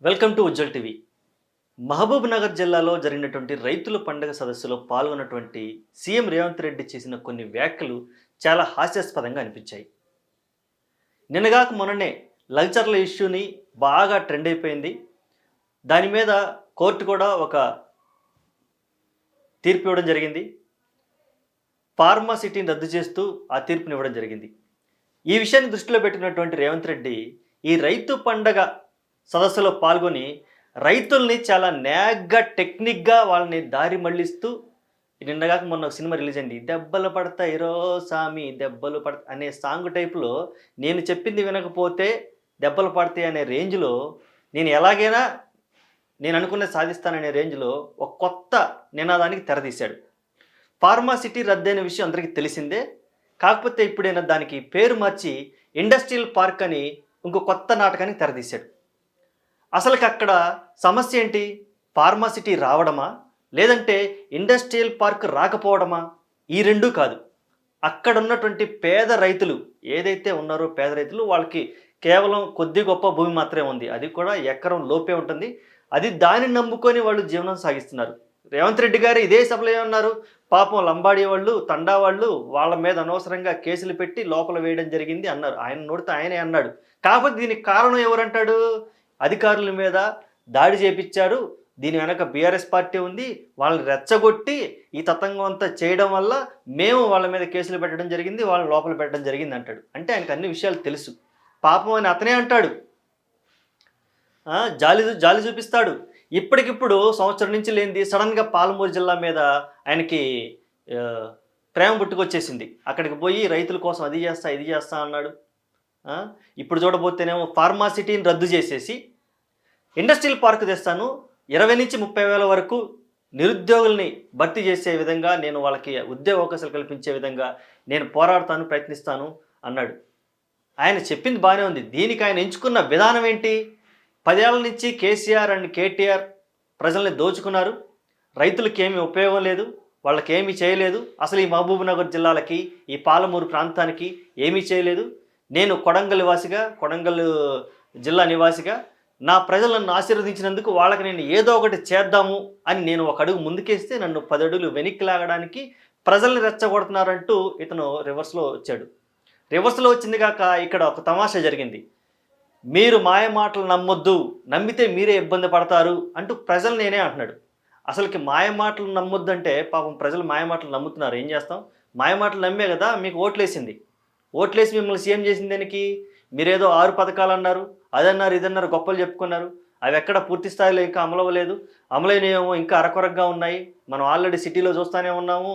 Welcome to Ujjal TV. Mahabubnagar జిల్లాలో జరిగినటువంటి రైతుల పండుగ సదస్సులో పాల్గొన్నటువంటి సీఎం రేవంత్ రెడ్డి చేసిన కొన్ని వ్యాఖ్యలు చాలా హాస్యాస్పదంగా అనిపించాయి. నిన్నగాక మొన్ననే లగ్చర్ల ఇష్యూని బాగా ట్రెండ్ అయిపోయింది. దాని మీద కోర్టు కూడా ఒక తీర్పు ఇవ్వడం జరిగింది. ఫార్మా సిటీని రద్దు చేస్తూ ఆ తీర్పుని ఇవ్వడం జరిగింది. ఈ విషయాన్ని దృష్టిలో పెట్టుకున్నటువంటి రేవంత్ రెడ్డి ఈ రైతు పండగ సదస్సులో పాల్గొని రైతుల్ని చాలా న్యాగ్గా టెక్నిక్గా వాళ్ళని దారి మళ్లిస్తూ నిన్నగాక మొన్న ఒక సినిమా రిలీజ్ అయింది. దెబ్బలు పడతాయి రో సామి దెబ్బలు పడతాయి అనే సాంగ్ టైప్లో నేను చెప్పింది వినకపోతే దెబ్బలు పడతాయి అనే రేంజ్లో నేను ఎలాగైనా నేను అనుకున్నది సాధిస్తాననే రేంజ్లో ఒక కొత్త నినాదానికి తెరదీశాడు. ఫార్మాసిటీ రద్దయిన విషయం అందరికీ తెలిసిందే. కాకపోతే ఇప్పుడైనా దానికి పేరు మార్చి ఇండస్ట్రియల్ పార్క్ అని ఇంకో కొత్త నాటకానికి తెరదీశాడు. అసలుకి అక్కడ సమస్య ఏంటి? ఫార్మాసిటీ రావడమా, లేదంటే ఇండస్ట్రియల్ పార్క్ రాకపోవడమా? ఈ రెండూ కాదు. అక్కడ ఉన్నటువంటి పేద రైతులు ఏదైతే ఉన్నారో పేద రైతులు వాళ్ళకి కేవలం కొద్ది గొప్ప భూమి మాత్రమే ఉంది. అది కూడా ఎకరం లోపే ఉంటుంది. అది దానిని నమ్ముకొని వాళ్ళు జీవనం సాగిస్తున్నారు. రేవంత్ రెడ్డి గారు ఇదే సభలో ఏమన్నారు? పాపం లంబాడీ వాళ్ళు తండా వాళ్ళు వాళ్ళ మీద అనవసరంగా కేసులు పెట్టి లోపల వేయడం జరిగింది అన్నారు. ఆయన నోడితే ఆయనే అన్నాడు. కాకపోతే దీనికి కారణం ఎవరంటాడు? అధికారుల మీద దాడి చేపించారు, దీని వెనక బీఆర్ఎస్ పార్టీ ఉంది, వాళ్ళని రెచ్చగొట్టి ఈ తతంగం అంతా చేయడం వల్ల మేము వాళ్ళ మీద కేసులు పెట్టడం జరిగింది, వాళ్ళని లోపల పెట్టడం జరిగింది అంటాడు. అంటే ఆయనకు అన్ని విషయాలు తెలుసు. పాపం అని అతనే అంటాడు. జాలి జాలి చూపిస్తాడు. ఇప్పటికిప్పుడు సంవత్సరం నుంచి లేనిది సడన్గా పాలమూరు జిల్లా మీద ఆయనకి ప్రేమ పుట్టుకొచ్చేసింది. అక్కడికి పోయి రైతుల కోసం అది చేస్తా ఇది చేస్తా అన్నాడు. ఇప్పుడు చూడబోతేనేమో ఫార్మాసిటీని రద్దు చేసేసి ఇండస్ట్రియల్ పార్క్ తెస్తాను, 20 నుంచి 30 వేల వరకు నిరుద్యోగుల్ని భర్తీ చేసే విధంగా నేను వాళ్ళకి ఉద్యోగ అవకాశాలు కల్పించే విధంగా నేను పోరాడతాను, ప్రయత్నిస్తాను అన్నాడు. ఆయన చెప్పింది బాగానే ఉంది. దీనికి ఆయన ఎంచుకున్న విధానం ఏంటి? 10 ఏళ్ల నుంచి కేసీఆర్ అండ్ కేటీఆర్ ప్రజల్ని దోచుకున్నారు. రైతులకి ఏమీ ఉపయోగం లేదు, వాళ్ళకి ఏమీ చేయలేదు. అసలు ఈ మహబూబ్ నగర్ జిల్లాలకి ఈ పాలమూరు ప్రాంతానికి ఏమీ చేయలేదు. నేను కొడంగల్ వాసిగా, కొడంగల్ జిల్లా నివాసిగా నా ప్రజలను ఆశీర్వదించినందుకు వాళ్ళకి నేను ఏదో ఒకటి చేద్దాము అని నేను ఒక అడుగు ముందుకేస్తే నన్ను 10 అడుగులు వెనక్కి లాగడానికి ప్రజల్ని రెచ్చగొడుతున్నారంటూ ఇతను రివర్స్లో వచ్చాడు. రివర్స్లో వచ్చింది కాక ఇక్కడ ఒక తమాషా జరిగింది. మీరు మాయ మాటలు నమ్మొద్దు, నమ్మితే మీరే ఇబ్బంది పడతారు అంటూ ప్రజలు నేనే అంటున్నాడు. అసలుకి మాయ మాటలు నమ్మొద్దు అంటే పాపం ప్రజలు మాయ మాటలు నమ్ముతున్నారు. ఏం చేస్తాం? మాయ మాటలు నమ్మే కదా మీకు ఓట్లేసింది. ఓట్లేసి మిమ్మల్ని సీఎం చేసిన దానికి మీరేదో 6 పథకాలు అన్నారు, అదన్నారు ఇదన్నారు, గొప్పలు చెప్పుకున్నారు. అవి ఎక్కడ పూర్తి స్థాయిలో ఇంకా అమలవ్వలేదు. అమలైనవేమో ఇంకా అరకొరగా ఉన్నాయి. మనం ఆల్రెడీ సిటీలో చూస్తూనే ఉన్నాము.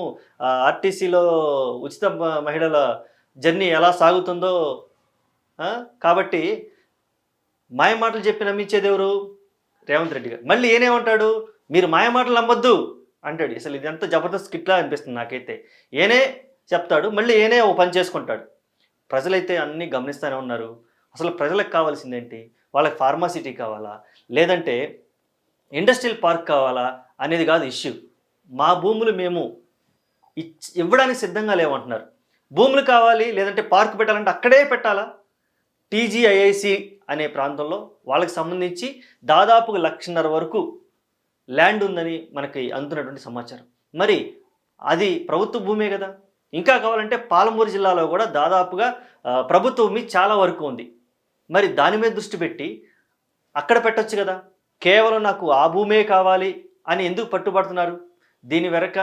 ఆర్టీసీలో ఉచిత మహిళల జర్నీ ఎలా సాగుతుందో. కాబట్టి మాయమాటలు చెప్పి నమ్మించేది ఎవరు? రేవంత్ రెడ్డి గారు. మళ్ళీ ఏనేమంటాడు? మీరు మాయమాటలు నమ్మొద్దు అంటాడు. అసలు ఇది ఎంత జబర్దస్త్ కిట్లా అనిపిస్తుంది నాకైతే. ఏనే చెప్తాడు, మళ్ళీ ఏనే ఓ పని చేసుకుంటాడు. ప్రజలైతే అన్నీ గమనిస్తూనే ఉన్నారు. అసలు ప్రజలకు కావాల్సిందేంటి? వాళ్ళకి ఫార్మాసిటీ కావాలా, లేదంటే ఇండస్ట్రియల్ పార్క్ కావాలా అనేది కాదు ఇష్యూ. మా భూములు మేము ఇవ్వడానికి సిద్ధంగా లేవంటున్నారు. భూములు కావాలి, లేదంటే పార్క్ పెట్టాలంటే అక్కడే పెట్టాలా? టీజీఐఐసి అనే ప్రాంతంలో వాళ్ళకి సంబంధించి దాదాపుగా 1,50,000 వరకు ల్యాండ్ ఉందని మనకి అందుతున్నటువంటి సమాచారం. మరి అది ప్రభుత్వ భూమే కదా. ఇంకా కావాలంటే పాలమూరు జిల్లాలో కూడా దాదాపుగా ప్రభుత్వ భూమి చాలా వరకు ఉంది. మరి దాని మీద దృష్టి పెట్టి అక్కడ పెట్టొచ్చు కదా. కేవలం నాకు ఆ భూమే కావాలి అని ఎందుకు పట్టుబడుతున్నారు? దీని వెనక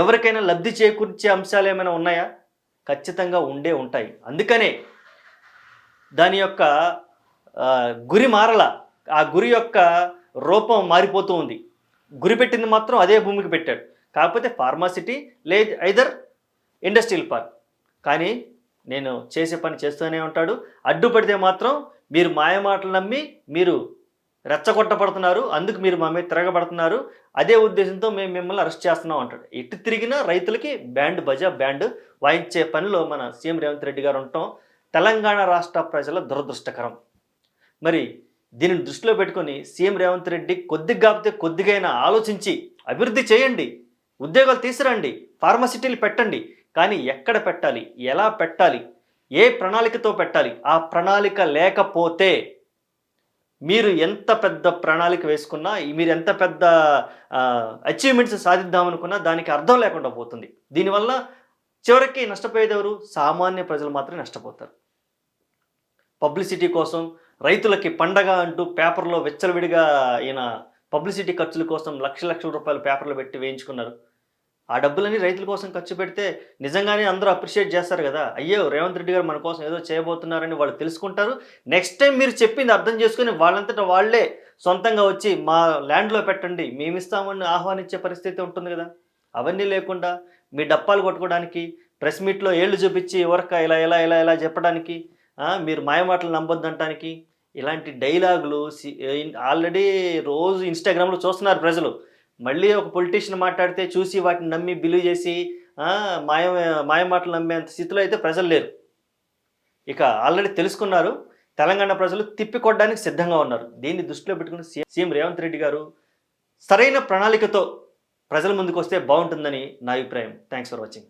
ఎవరికైనా లబ్ధి చేకూర్చే అంశాలు ఏమైనా ఉన్నాయా? ఖచ్చితంగా ఉంటాయి. అందుకనే దాని యొక్క గురి మారల, ఆ గురి యొక్క రూపం మారిపోతూ ఉంది. గురి పెట్టింది మాత్రం అదే భూమికి పెట్టాడు. కాకపోతే ఫార్మాసిటీ లేదు ఐదర్ ఇండస్ట్రియల్ పార్క్. కానీ నేను చేసే పని చేస్తూనే ఉంటాడు. అడ్డుపడితే మాత్రం మీరు మాయమాటలు నమ్మి మీరు రెచ్చగొట్టబడుతున్నారు, అందుకు మీరు మా మీద తిరగబడుతున్నారు, అదే ఉద్దేశంతో మేము మిమ్మల్ని అరెస్ట్ చేస్తున్నాం అంటాడు. ఎటు తిరిగినా రైతులకి బ్యాండ్ వాయించే పనిలో మన సీఎం రేవంత్ రెడ్డి గారు ఉండటం తెలంగాణ రాష్ట్ర ప్రజల దురదృష్టకరం. మరి దీనిని దృష్టిలో పెట్టుకొని సీఎం రేవంత్ రెడ్డి కొద్దిగా కాకపోతే కొద్దిగైనా ఆలోచించి అభివృద్ధి చేయండి, ఉద్యోగాలు తీసుకురండి, ఫార్మసిటీలు పెట్టండి. కానీ ఎక్కడ పెట్టాలి, ఎలా పెట్టాలి, ఏ ప్రణాళికతో పెట్టాలి? ఆ ప్రణాళిక లేకపోతే మీరు ఎంత పెద్ద ప్రణాళిక వేసుకున్నా, మీరు ఎంత పెద్ద అచీవ్‌మెంట్స్ సాధిద్దామనుకున్నా దానికి అర్థం లేకుండా పోతుంది. దీనివల్ల చివరికి నష్టపోయేదెవరు? సామాన్య ప్రజలు మాత్రమే నష్టపోతారు. పబ్లిసిటీ కోసం రైతులకి పండగ అంటూ పేపర్‌లో విచ్చలవిడిగా ఈయన పబ్లిసిటీ ఖర్చుల కోసం లక్షల రూపాయలు పేపర్‌లో పెట్టి వేయించుకున్నారు. ఆ డబ్బులన్నీ రైతుల కోసం ఖర్చు పెడితే నిజంగానే అందరూ అప్రిషియేట్ చేస్తారు కదా! అయ్యో! రేవంత్ రెడ్డి గారు మన కోసం ఏదో చేయబోతున్నారని వాళ్ళు తెలుసుకుంటారు. నెక్స్ట్ టైమ్ మీరు చెప్పింది అర్థం చేసుకొని వాళ్ళంతట వాళ్ళే సొంతంగా వచ్చి మా ల్యాండ్‌లో పెట్టండి మేమిస్తామని ఆహ్వానించే పరిస్థితి ఉంటుంది కదా! అవన్నీ లేకుండా మీ డప్పాలు కొట్టుకోవడానికి, ప్రెస్ మీట్‌లో ఏళ్ళు చూపించి ఊరక ఇలా చెప్పడానికి, మీరు మాయమాటలు నమ్మొద్దంటానికి, ఇలాంటి డైలాగులు ఆల్రెడీ రోజు ఇన్‌స్టాగ్రామ్‌లో చూస్తున్నారు ప్రజలు. మళ్ళీ ఒక పొలిటీషియన్ మాట్లాడితే చూసి వాటిని నమ్మి బిలీవ్ చేసి మాయ మాయమాటలు నమ్మేంత స్థితిలో అయితే ప్రజలు లేరు. ఇక ఆల్రెడీ తెలుసుకున్నారు. తెలంగాణ ప్రజలు తిప్పికొట్టడానికి సిద్ధంగా ఉన్నారు. దీన్ని దృష్టిలో పెట్టుకుని సీఎం రేవంత్ రెడ్డి గారు సరైన ప్రణాళికతో ప్రజల ముందుకొస్తే బాగుంటుందని నా అభిప్రాయం. Thanks for watching.